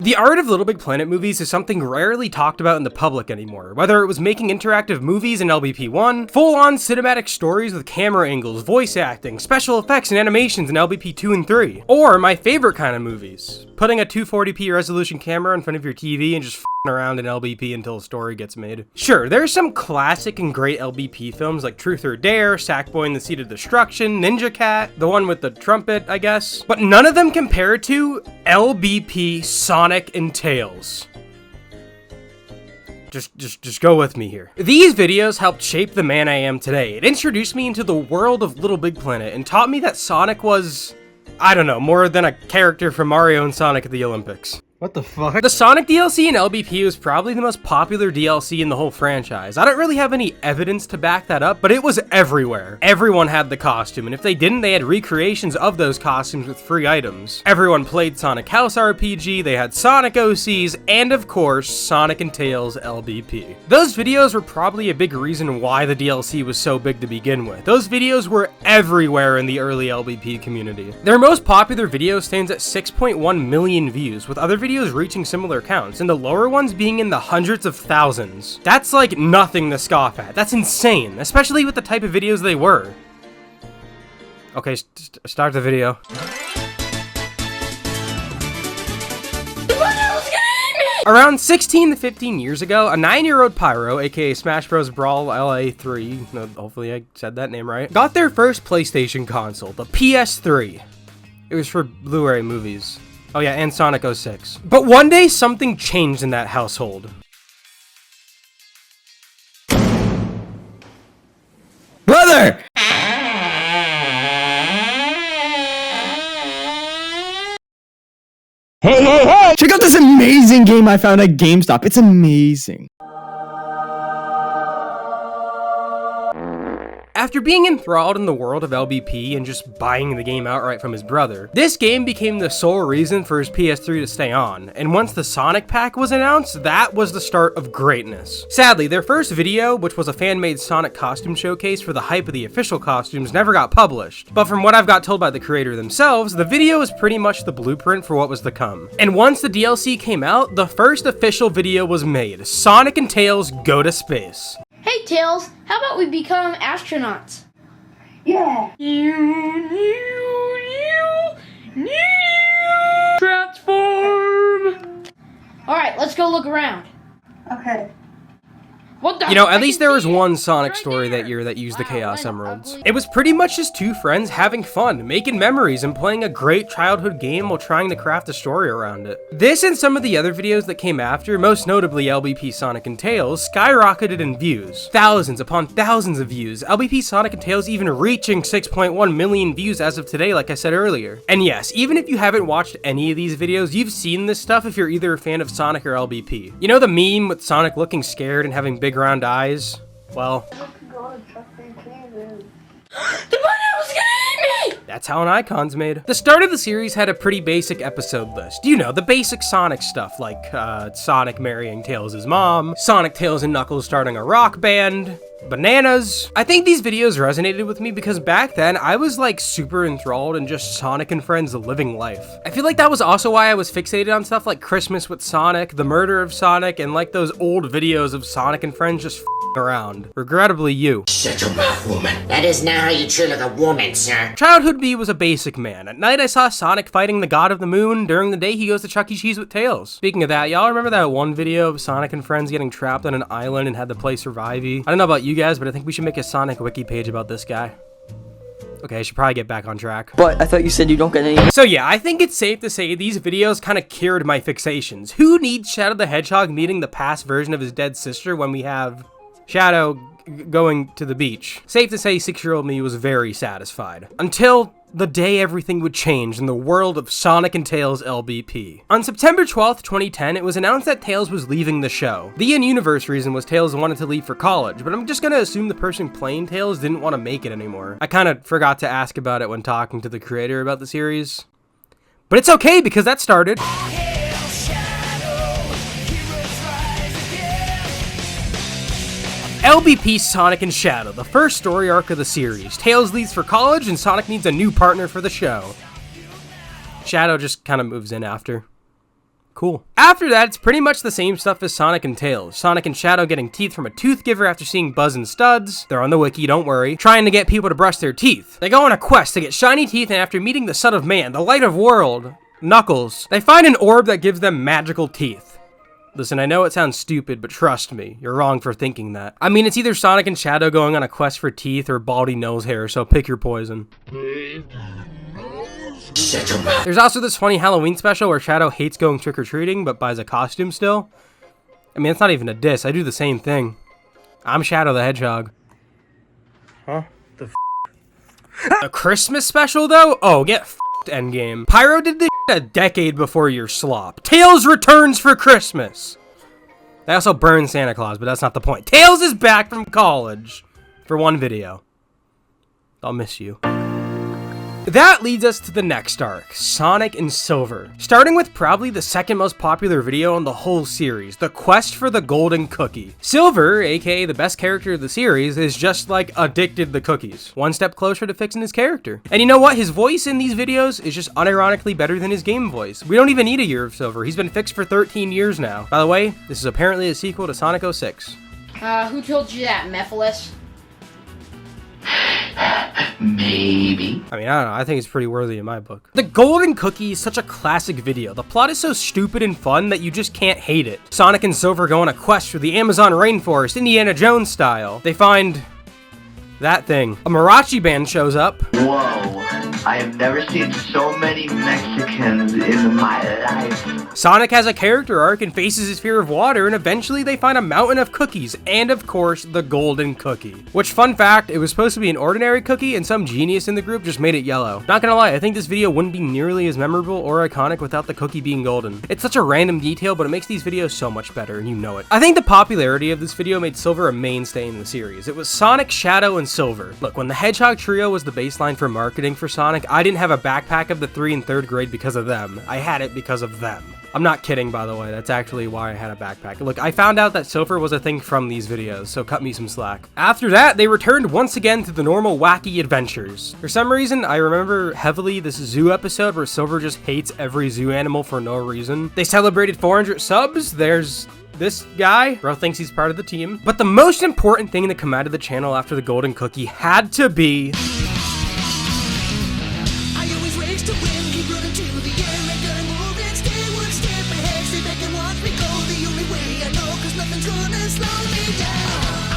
The art of Little Big Planet movies is something rarely talked about in the public anymore, whether it was making interactive movies in LBP1, full-on cinematic stories with camera angles, voice acting, special effects, and animations in LBP 2 and 3, or my favorite kind of movies, putting a 240p resolution camera in front of your TV and just f***ing around in LBP until a story gets made. Sure, there's some classic and great LBP films like Truth or Dare, Sackboy and the Seed of Destruction, Ninja Cat, the one with the trumpet, I guess, but none of them compare to LBP Sonic and Tails. Just go with me here. These videos helped shape the man I am today. It introduced me into the world of Little Big Planet and taught me that Sonic was, I don't know, more than a character from Mario and Sonic at the Olympics. What the fuck? The Sonic DLC in LBP was probably the most popular DLC in the whole franchise. I don't really have any evidence to back that up, but it was everywhere. Everyone had the costume, and if they didn't, they had recreations of those costumes with free items. Everyone played Sonic House RPG, they had Sonic OCs, and of course, Sonic and Tails LBP. Those videos were probably a big reason why the DLC was so big to begin with. Those videos were everywhere in the early LBP community. Their most popular video stands at 6.1 million views, with other videos reaching similar counts, and the lower ones being in the hundreds of thousands. That's like nothing to scoff at. That's insane, especially with the type of videos they were. Okay, start the video. Around 16 to 15 years ago, a 9-year-old Pyro, aka Smash Bros. Brawl LA3, hopefully I said that name right, got their first PlayStation console, the PS3. It was for Blu-ray movies. Oh yeah, and Sonic 06. But one day, something changed in that household. Brother! Hey! Check out this amazing game I found at GameStop. It's amazing. After being enthralled in the world of LBP and just buying the game outright from his brother, this game became the sole reason for his PS3 to stay on, and once the Sonic pack was announced, that was the start of greatness. Sadly, their first video, which was a fan-made Sonic costume showcase for the hype of the official costumes, never got published, but from what I've got told by the creator themselves, the video is pretty much the blueprint for what was to come. And once the DLC came out, the first official video was made, Sonic and Tails Go to Space. Hey Tails, how about we become astronauts? Yeah. Transform! Alright, let's go look around. Okay. What the You know, at least there was one Sonic story that year that used the Chaos Emeralds. It was pretty much just two friends having fun, making memories, and playing a great childhood game while trying to craft a story around it. This and some of the other videos that came after, most notably LBP Sonic and Tails, skyrocketed in views. Thousands upon thousands of views, LBP Sonic and Tails even reaching 6.1 million views as of today, like I said earlier. And yes, even if you haven't watched any of these videos, you've seen this stuff if you're either a fan of Sonic or LBP. You know the meme with Sonic looking scared and having big round eyes? Well, that's how an icon's made. The start of the series had a pretty basic episode list. You know, the basic Sonic stuff, like Sonic marrying Tails' mom, Sonic, Tails, and Knuckles starting a rock band, bananas. I think these videos resonated with me because back then, I was like super enthralled in just Sonic and Friends living life. I feel like that was also why I was fixated on stuff like Christmas with Sonic, the murder of Sonic, and like those old videos of Sonic and Friends just around. Regrettably, you. Shut your mouth, woman. That is not how you treat like a woman, sir. Childhood me was a basic man. At night, I saw Sonic fighting the God of the Moon. During the day, he goes to Chuck E. Cheese with Tails. Speaking of that, y'all remember that one video of Sonic and Friends getting trapped on an island and had to play Survivey? I don't know about you guys, but I think we should make a Sonic wiki page about this guy. Okay, I should probably get back on track. But I thought you said you don't get any. So yeah, I think it's safe to say these videos kind of cured my fixations. Who needs Shadow the Hedgehog meeting the past version of his dead sister when we have Shadow going to the beach? Safe to say 6-year-old me was very satisfied. Until the day everything would change in the world of Sonic and Tails LBP. On September 12th, 2010, it was announced that Tails was leaving the show. The in-universe reason was Tails wanted to leave for college, but I'm just gonna assume the person playing Tails didn't want to make it anymore. I kind of forgot to ask about it when talking to the creator about the series. But it's okay because that started. LBP Sonic and Shadow, the first story arc of the series. Tails leaves for college and Sonic needs a new partner for the show. Shadow just kind of moves in after. Cool. After that, it's pretty much the same stuff as Sonic and Tails. Sonic and Shadow getting teeth from a tooth giver after seeing Buzz and Studs. They're on the wiki, don't worry. Trying to get people to brush their teeth. They go on a quest to get shiny teeth, and after meeting the Son of Man, the Light of World, Knuckles, they find an orb that gives them magical teeth. Listen, I know it sounds stupid, but trust me, you're wrong for thinking that. I mean, it's either Sonic and Shadow going on a quest for teeth or baldy nose hair, so pick your poison. There's also this funny Halloween special where Shadow hates going trick-or-treating, but buys a costume still. I mean, it's not even a diss, I do the same thing. I'm Shadow the Hedgehog. Huh? The f***? A Christmas special, though? Oh, get f***ed, Endgame. Pyro did this a decade before your slop. Tails returns for Christmas. They also burned Santa Claus, but that's not the point. Tails is back from college for one video. I'll miss you. That leads us to the next arc, Sonic and Silver. Starting with probably the second most popular video in the whole series, the quest for the golden cookie. Silver, aka the best character of the series, is just like addicted to cookies. One step closer to fixing his character. And you know what? His voice in these videos is just unironically better than his game voice. We don't even need a year of Silver. He's been fixed for 13 years now. By the way, this is apparently a sequel to Sonic 06. Who told you that, Mephiles? Maybe. I mean, I don't know. I think it's pretty worthy in my book. The Golden Cookie is such a classic video. The plot is so stupid and fun that you just can't hate it. Sonic and Silver go on a quest through the Amazon rainforest, Indiana Jones style. They find that thing. A mariachi band shows up. Whoa, I have never seen so many Mexicans in my life. Sonic has a character arc and faces his fear of water, and eventually they find a mountain of cookies, and of course, the golden cookie. Which, fun fact, it was supposed to be an ordinary cookie, and some genius in the group just made it yellow. Not gonna lie, I think this video wouldn't be nearly as memorable or iconic without the cookie being golden. It's such a random detail, but it makes these videos so much better, and you know it. I think the popularity of this video made Silver a mainstay in the series. It was Sonic, Shadow, and Silver. Look, when the Hedgehog Trio was the baseline for marketing for Sonic, I didn't have a backpack of the 3 and 3rd grade because of them. I had it because of them. I'm not kidding, by the way. That's actually why I had a backpack. Look, I found out that Silver was a thing from these videos, so cut me some slack. After that, they returned once again to the normal wacky adventures. For some reason, I remember heavily this zoo episode where Silver just hates every zoo animal for no reason. They celebrated 400 subs. There's this guy. Bro thinks he's part of the team. But the most important thing to come out of the channel after the Golden Cookie had to be...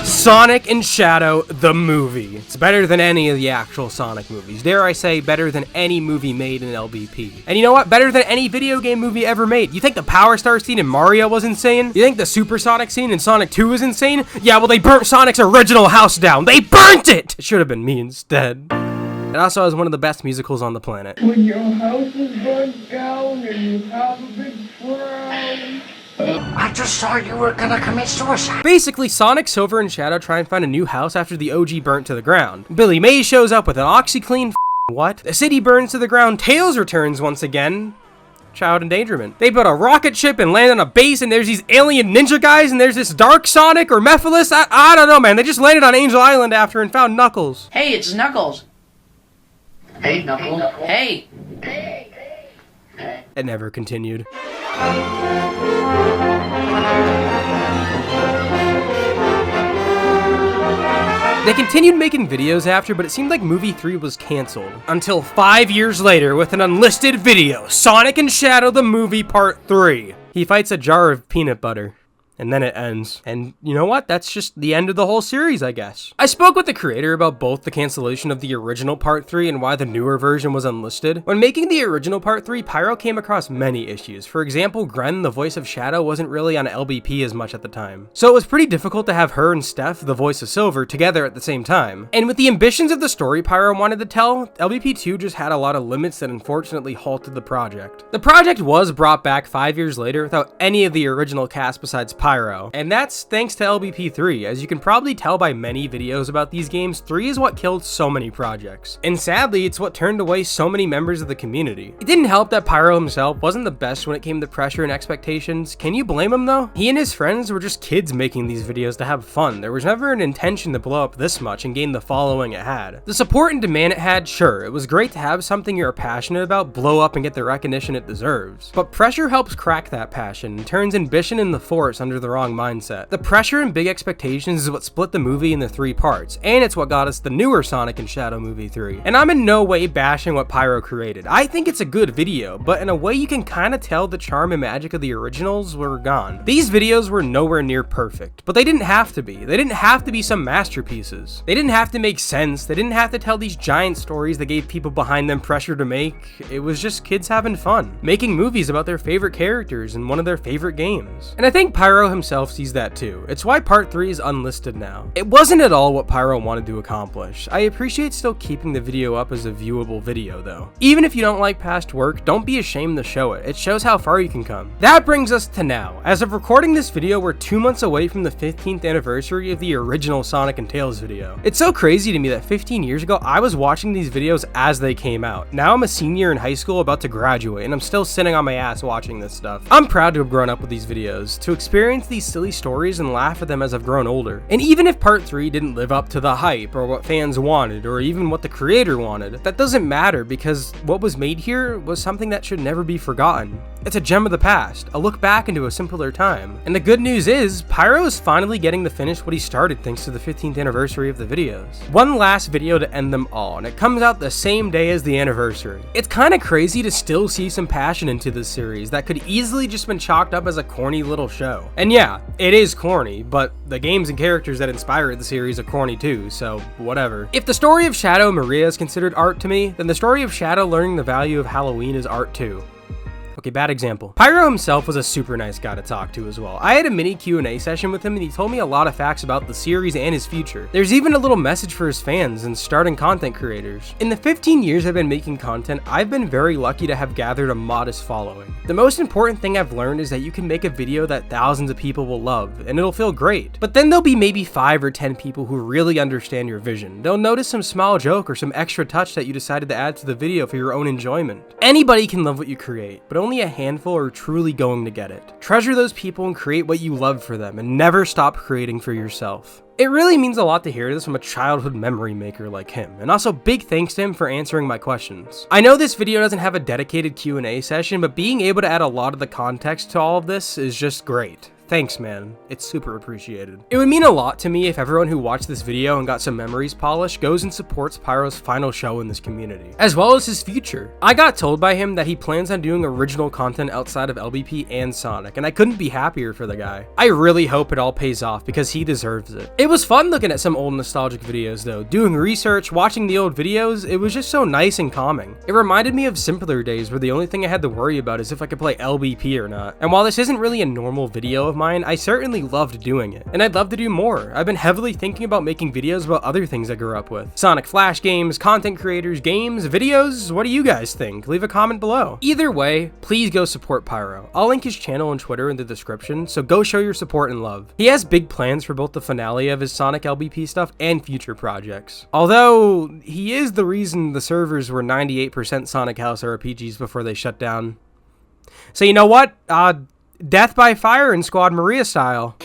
Sonic and Shadow, the movie. It's better than any of the actual Sonic movies. Dare I say, better than any movie made in LBP. And you know what? Better than any video game movie ever made. You think the Power Star scene in Mario was insane? You think the Super Sonic scene in Sonic 2 was insane? Yeah, well, they burnt Sonic's original house down. They burnt it! It should have been me instead. It also has one of the best musicals on the planet. When your house is burnt down and you have a big frown. I just saw you were gonna commit suicide. Basically, Sonic, Silver, and Shadow try and find a new house after the OG burnt to the ground. Billy Mays shows up with an OxyClean what? The city burns to the ground. Tails returns once again. Child endangerment. They built a rocket ship and land on a base, and there's these alien ninja guys, and there's this Dark Sonic or Mephiles. I don't know, man. They just landed on Angel Island after and found Knuckles. Hey, it's Knuckles. Hey, Knuckles. Hey. It never continued. They continued making videos after, but it seemed like movie 3 was canceled. Until 5 years later with an unlisted video, Sonic and Shadow the Movie Part 3. He fights a jar of peanut butter. And then it ends. And you know what? That's just the end of the whole series, I guess. I spoke with the creator about both the cancellation of the original Part 3 and why the newer version was unlisted. When making the original Part 3, Pyro came across many issues. For example, Gren, the voice of Shadow, wasn't really on LBP as much at the time. So it was pretty difficult to have her and Steph, the voice of Silver, together at the same time. And with the ambitions of the story Pyro wanted to tell, LBP 2 just had a lot of limits that unfortunately halted the project. The project was brought back 5 years later without any of the original cast besides Pyro Pyro. And that's thanks to LBP3. As you can probably tell by many videos about these games, 3 is what killed so many projects. And sadly, it's what turned away so many members of the community. It didn't help that Pyro himself wasn't the best when it came to pressure and expectations. Can you blame him though? He and his friends were just kids making these videos to have fun. There was never an intention to blow up this much and gain the following it had. The support and demand it had, sure, it was great to have something you're passionate about blow up and get the recognition it deserves. But pressure helps crack that passion and turns ambition in the force under the wrong mindset. The pressure and big expectations is what split the movie into 3 parts, and it's what got us the newer Sonic and Shadow movie 3. And I'm in no way bashing what Pyro created. I think it's a good video, but in a way you can kinda tell the charm and magic of the originals were gone. These videos were nowhere near perfect, but they didn't have to be. They didn't have to be some masterpieces. They didn't have to make sense. They didn't have to tell these giant stories that gave people behind them pressure to make. It was just kids having fun, making movies about their favorite characters in one of their favorite games. And I think Pyro himself sees that too. It's why part 3 is unlisted now. It wasn't at all what Pyro wanted to accomplish. I appreciate still keeping the video up as a viewable video though. Even if you don't like past work, don't be ashamed to show it. It shows how far you can come. That brings us to now. As of recording this video, we're 2 months away from the 15th anniversary of the original Sonic and Tails video. It's so crazy to me that 15 years ago, I was watching these videos as they came out. Now I'm a senior in high school about to graduate, and I'm still sitting on my ass watching this stuff. I'm proud to have grown up with these videos, to experience these silly stories and laugh at them as I've grown older. And even if part 3 didn't live up to the hype, or what fans wanted, or even what the creator wanted, that doesn't matter because what was made here was something that should never be forgotten. It's a gem of the past, a look back into a simpler time. And the good news is, Pyro is finally getting to finish what he started thanks to the 15th anniversary of the videos. One last video to end them all, and it comes out the same day as the anniversary. It's kinda crazy to still see some passion into this series that could easily just been chalked up as a corny little show. And yeah, it is corny, but the games and characters that inspired the series are corny too, so whatever. If the story of Shadow and Maria is considered art to me, then the story of Shadow learning the value of Halloween is art too. Okay, bad example. Pyro himself was a super nice guy to talk to as well. I had a mini Q&A session with him and he told me a lot of facts about the series and his future. There's even a little message for his fans and starting content creators. In the 15 years I've been making content, I've been very lucky to have gathered a modest following. The most important thing I've learned is that you can make a video that thousands of people will love and it'll feel great. But then there'll be maybe 5 or 10 people who really understand your vision. They'll notice some small joke or some extra touch that you decided to add to the video for your own enjoyment. Anybody can love what you create, but only a handful are truly going to get it. Treasure those people and create what you love for them and never stop creating for yourself. It really means a lot to hear this from a childhood memory maker like him, and also big thanks to him for answering my questions. I know this video doesn't have a dedicated Q&A session, but being able to add a lot of the context to all of this is just great. Thanks, man. It's super appreciated. It would mean a lot to me if everyone who watched this video and got some memories polished goes and supports Pyro's final show in this community, as well as his future. I got told by him that he plans on doing original content outside of LBP and Sonic, and I couldn't be happier for the guy. I really hope it all pays off because he deserves it. It was fun looking at some old nostalgic videos though. Doing research, watching the old videos, it was just so nice and calming. It reminded me of simpler days where the only thing I had to worry about is if I could play LBP or not. And while this isn't really a normal video of mine, I certainly loved doing it, and I'd love to do more. I've been heavily thinking about making videos about other things I grew up with. Sonic Flash games, content creators, games, videos. What do you guys think? Leave a comment below. Either way, please go support Pyro. I'll link his channel and Twitter in the description, so go show your support and love. He has big plans for both the finale of his Sonic LBP stuff and future projects. Although, he is the reason the servers were 98% Sonic House RPGs before they shut down. So you know what? Death by fire in Squad Maria style.